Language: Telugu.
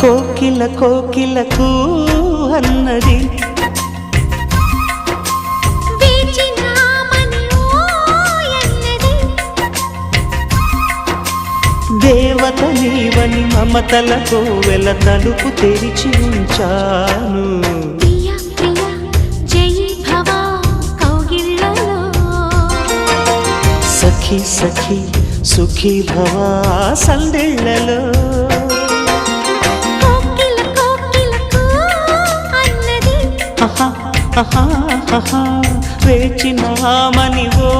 కోకిల కోకిలకు అన్నది దేవత నీవని మమతలతో వెల తలుపు తెరిచి ఉంచాను. సఖీ సఖీ సుఖీ భవా సందేళ్లలో వేచినామని ఓ